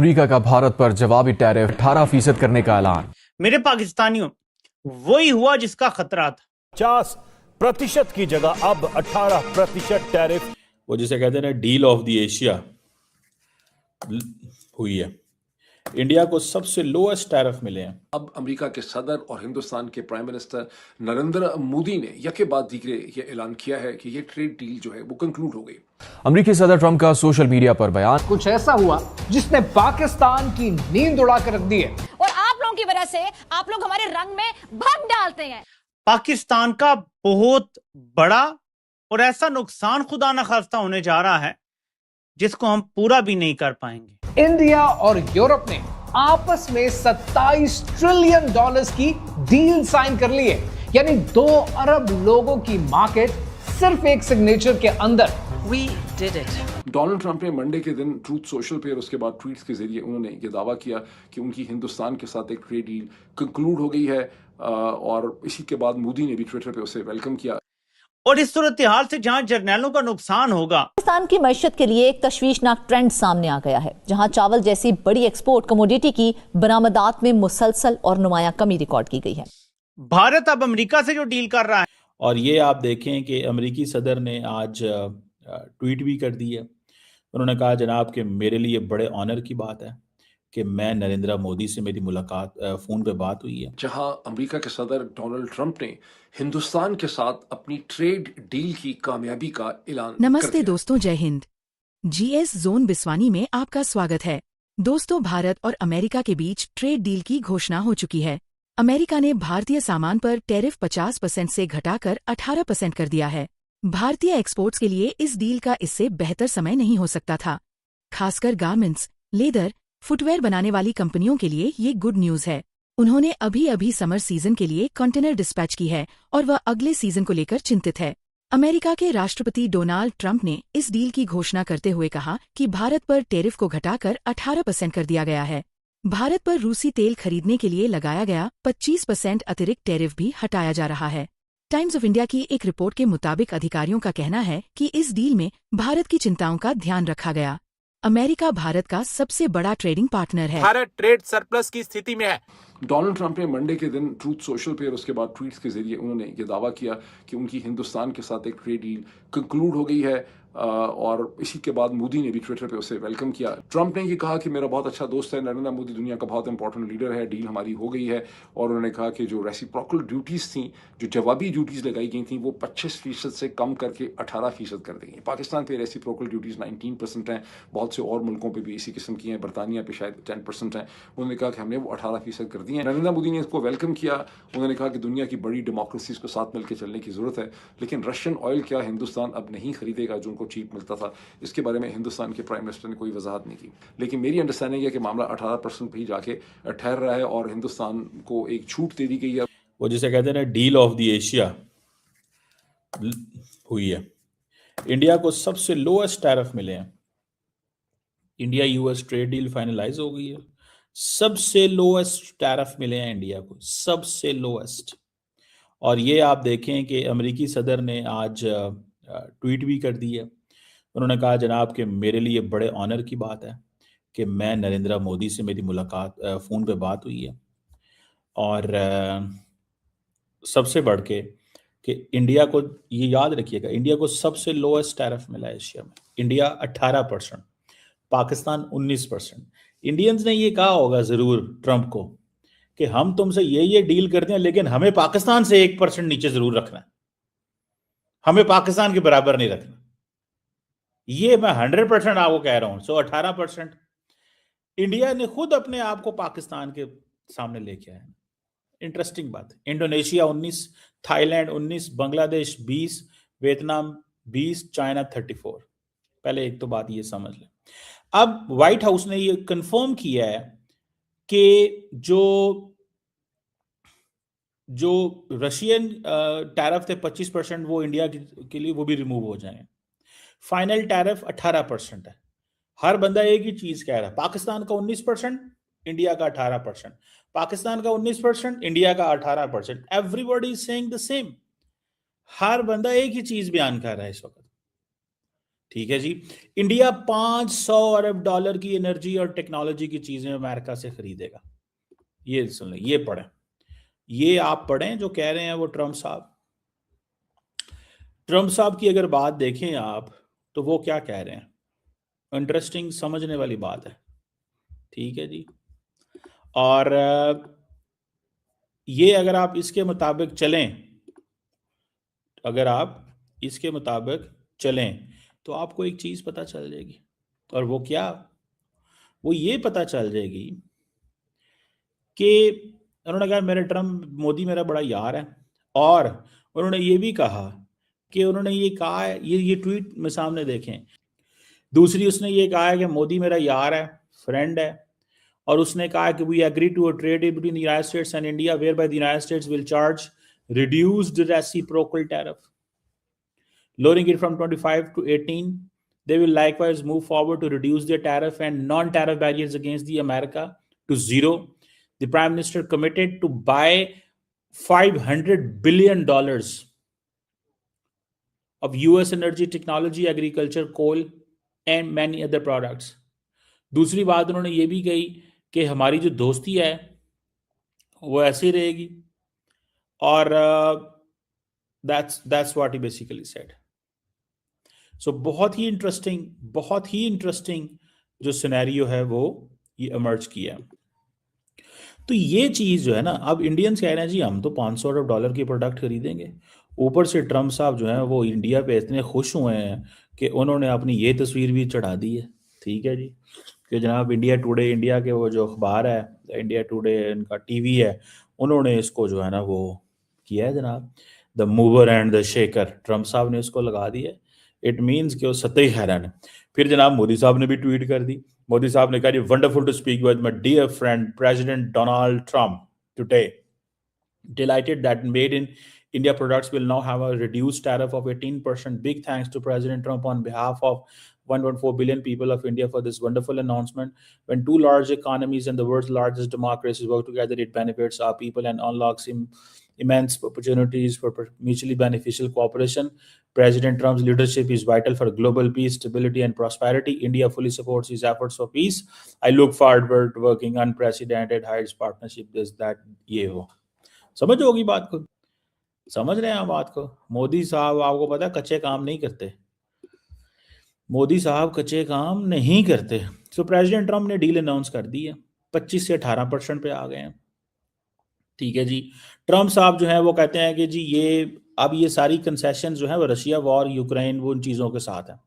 America का भारत पर जवाबी टैरिफ 18% करने का ऐलान। मेरे पाकिस्तानियों, वही हुआ जिसका खतरा था। 50% की जगह अब 18% टैरिफ। वो जिसे कहते हैं ना, डील ऑफ द एशिया हुई है। इंडिया को सबसे लोएस्ट टैरिफ मिले हैं। अब अमेरिका के सदर और हिंदुस्तान के प्राइम मिनिस्टर नरेंद्र मोदी ने यके बाद दीगरे ये ऐलान किया है कि ये ट्रेड डील जो है वो कंक्लूड हो गई। अमेरिकी सदर ट्रंप का सोशल मीडिया पर बयान। कुछ ऐसा हुआ जिसने पाकिस्तान की नींद उड़ा कर रख दी है और आप लोगों की वजह से आप लोग हमारे रंग में भंग डालते हैं। पाकिस्तान का बहुत बड़ा और ऐसा नुकसान खुदा न खास्ता होने जा रहा है जिसको हम पूरा भी नहीं कर पाएंगे। इंडिया और यूरोप ने आपस में 27 ट्रिलियन डॉलर्स की डील साइन कर ली है, यानी 2 अरब लोगों की मार्केट सिर्फ एक सिग्नेचर के अंदर। We did it. Donald Trump ने मंडे के दिन ट्रूथ सोशल पे और उसके बाद ट्वीट्स के जरिए उन्होंने ये दावा किया कि उनकी हिंदुस्तान के साथ एक ट्रेड डील कंक्लूड हो गई है और इसी के बाद मोदी ने भी ट्विटर पे उसे वेलकम किया। और इस सूरत हाल से जहां जर्नैलों का नुकसान होगा, पाकिस्तान की मईशत के लिए एक तशवीशनाक ट्रेंड सामने आ गया है, जहां चावल जैसी बड़ी एक्सपोर्ट कमोडिटी की बरामदात में मुसलसल और नुमाया कमी रिकॉर्ड की गई है। भारत अब अमेरिका से जो डील कर रहा है, और ये आप देखें कि अमेरिकी सदर ने आज ट्वीट भी कर दी है। उन्होंने कहा, जनाब, कि मेरे लिए बड़े ऑनर की बात है कि मैं नरेंद्र मोदी से मेरी मुलाकात फोन पे बात हुई है। जहां अमेरिका के सदर डोनाल्ड ट्रंप ने हिंदुस्तान के साथ अपनी ट्रेड डील की कामयाबी का ऐलान। नमस्ते दोस्तों, जय हिंद। जीएस जोन बिस्वानी में आपका स्वागत है। दोस्तों, भारत और अमेरिका के बीच ट्रेड डील की घोषणा हो चुकी है। अमेरिका ने भारतीय सामान पर टैरिफ 50% से घटाकर 18% कर दिया है। भारतीय एक्सपोर्ट्स के लिए इस डील का इससे बेहतर समय नहीं हो सकता था। खासकर गारमेंट्स, लेदर, फुटवेयर बनाने वाली कंपनियों के लिए ये गुड न्यूज है। उन्होंने अभी समर सीजन के लिए कंटेनर डिस्पैच की है और वह अगले सीजन को लेकर चिंतित है। अमेरिका के राष्ट्रपति डोनाल्ड ट्रंप ने इस डील की घोषणा करते हुए कहा कि भारत पर टैरिफ को घटाकर 18% कर दिया गया है। भारत पर रूसी तेल खरीदने के लिए लगाया गया 25% अतिरिक्त टैरिफ भी हटाया जा रहा है। टाइम्स ऑफ इंडिया की एक रिपोर्ट के मुताबिक अधिकारियों का कहना है कि इस डील में भारत की चिंताओं का ध्यान रखा गया। अमेरिका भारत का सबसे बड़ा ट्रेडिंग पार्टनर है। भारत ट्रेड सरप्लस की स्थिति में है। डोनाल्ड ट्रंप ने मंडे के दिन ट्रूथ सोशल पे और उसके बाद ट्वीट्स के जरिए उन्होंने ये दावा किया कि उनकी हिंदुस्तान के साथ एक ट्रेड डील कंक्लूड हो गई है और इसी के बाद मोदी ने भी ट्विटर पे उसे वेलकम किया। ट्रंप ने ये कहा कि मेरा बहुत अच्छा दोस्त है नरेंद्र मोदी, दुनिया का बहुत इंपॉर्टेंट लीडर है, डील हमारी हो गई है। और उन्होंने कहा कि जो रेसिप्रोकल ड्यूटीज थी, जो जवाबी ड्यूटीज लगाई गई थी, वो 25% से कम करके 18% कर दी गई। पाकिस्तान पे रेसिप्रोकल ड्यूटीज 19% हैं, बहुत से और मुल्कों पर भी इसी किस्म की हैं, बरतानिया पे शायद 10% हैं। उन्होंने कहा कि हमने वो 18% कर दी है। नरेंद्र मोदी ने इसको वेलकम किया। उन्होंने कहा कि दुनिया की बड़ी डेमोक्रेसीज को साथ मिलकर चलने की जरूरत है, लेकिन रशियन ऑयल क्या हिंदुस्तान अब नहीं खरीदेगा जो उनको चीप मिलता था। इसके बारे में हिंदुस्तान के प्राइम मिनिस्टर ने कोई वजाहत नहीं की, लेकिन मेरी अंडरस्टैंडिंग है कि मामला 18% भी जाके ठहर रहा है और हिंदुस्तान को एक छूट दे दी गई है। वो जिसे कहते हैं ना, डील ऑफ द एशिया हुई है। इंडिया को सबसे लोएस्ट टैरिफ मिले हैं। India US trade deal finalise हो गई है। सबसे लोएस्ट टैरिफ मिले हैं इंडिया को, सबसे लोएस्ट। और ये आप देखें कि अमेरिकी सदर ने आज ट्वीट भी कर दी है। उन्होंने कहा, जनाब, कि मेरे लिए बड़े ऑनर की बात है कि मैं नरेंद्र मोदी से मेरी मुलाकात फोन पे बात हुई है और सबसे बढ़ के कि इंडिया को ये याद रखिएगा, इंडिया को सबसे लोएस्ट टैरिफ मिला है एशिया में। इंडिया 18%, पाकिस्तान 19%। इंडियंस ने ये कहा होगा जरूर ट्रंप को कि हम तुमसे ये डील करते हैं, लेकिन हमें पाकिस्तान से 1% नीचे जरूर रखना है, हमें पाकिस्तान के बराबर नहीं रखना। ये मैं 100% आपको कह रहा हूं। 18% इंडिया ने खुद अपने आप को पाकिस्तान के सामने लेके आया। इंटरेस्टिंग बात। Indonesia 19, Thailand 19, Bangladesh 20, Vietnam 20, China 34। पहले एक तो बात ये समझ लें। अब व्हाइट हाउस ने ये कंफर्म किया है कि जो रशियन टैरिफ थे 25%, वो इंडिया के लिए वो भी रिमूव हो जाएंगे। फाइनल टैरिफ 18% है। हर बंदा एक ही चीज कह रहा है, पाकिस्तान का 19%, इंडिया का 18%, पाकिस्तान का 19%, इंडिया का 18%। Everybody is saying the same. हर बंदा एक ही चीज बयान कर रहा है इस वक्त। ठीक है जी। इंडिया 500 अरब डॉलर की एनर्जी और टेक्नोलॉजी की चीजें अमेरिका से खरीदेगा। ये सुन लें, ये पढ़ें, ये आप पढ़ें जो कह रहे हैं वो ट्रम्प साहब की अगर बात देखें आप तो वो क्या कह रहे हैं, इंटरेस्टिंग समझने वाली बात है। ठीक है जी। और ये अगर आप इसके मुताबिक चलें तो आपको एक चीज पता चल जाएगी, और वो क्या, वो ये पता चल जाएगी कि उन्होंने कहा मोदी मेरा बड़ा यार है, और उन्होंने ये भी कहा कि उन्होंने ये कहा है, ये ट्वीट में सामने देखें, दूसरी उसने ये कहा है कि मोदी मेरा यार है, फ्रेंड है, और उसने कहा कि we agree to a trade deal between the United States and India whereby the United States will charge reduced reciprocal tariff, lowering it from 25 to 18. They will likewise move forward to reduce their tariff and non-tariff barriers against the America to zero. The Prime Minister committed to buy $500 billion of US energy, technology, agriculture, coal and many other products. दूसरी बात उन्होंने ये भी कही कि हमारी जो दोस्ती है वो ऐसी रहेगी, और that's what he basically said. So बहुत ही इंटरेस्टिंग जो सिनेरियो है वो ये इमर्ज किया। तो ये चीज जो है ना, अब इंडियंस कह रहे हैं जी हम तो 500 अरब डॉलर की प्रोडक्ट खरीदेंगे, ऊपर से ट्रम्प साहब जो है वो इंडिया पे इतने खुश हुए हैं कि उन्होंने अपनी ये तस्वीर भी चढ़ा दी है। ठीक है जी, कि जनाब इंडिया टुडे, इंडिया के वो जो अखबार है, इंडिया टुडे इनका टीवी है, उन्होंने इसको जो है ना वो किया है जनाब, the mover and the shaker, Trump साहब ने इसको लगा दिया। इट मीन्स कि वो सत्य हैरान है। फिर जनाब मोदी साहब ने भी ट्वीट कर दी। मोदी साहब ने कहा, wonderful to speak with my dear friend president Donald Trump today, delighted that made in India products will now have a reduced tariff of 18%. Big thanks to President Trump on behalf of 1.4 billion people of India for this wonderful announcement. When two large economies and the world's largest democracies work together, it benefits our people and unlocks immense opportunities for mutually beneficial cooperation. President Trump's leadership is vital for global peace, stability, and prosperity. India fully supports his efforts for peace. I look forward to working unprecedented heights partnership this that ये हो। समझ होगी बात को, समझ रहे हैं आप बात को। मोदी साहब आपको पता है कच्चे काम नहीं करते, मोदी साहब कच्चे काम नहीं करते। सो प्रेसिडेंट ट्रम्प ने डील अनाउंस कर दी है, 25 से 18% पे आ गए हैं। ठीक है जी। ट्रम्प साहब जो है वो कहते हैं कि जी ये अब ये सारी कंसेशन जो है वो रशिया वॉर, यूक्रेन, वो उन चीज़ों के साथ है।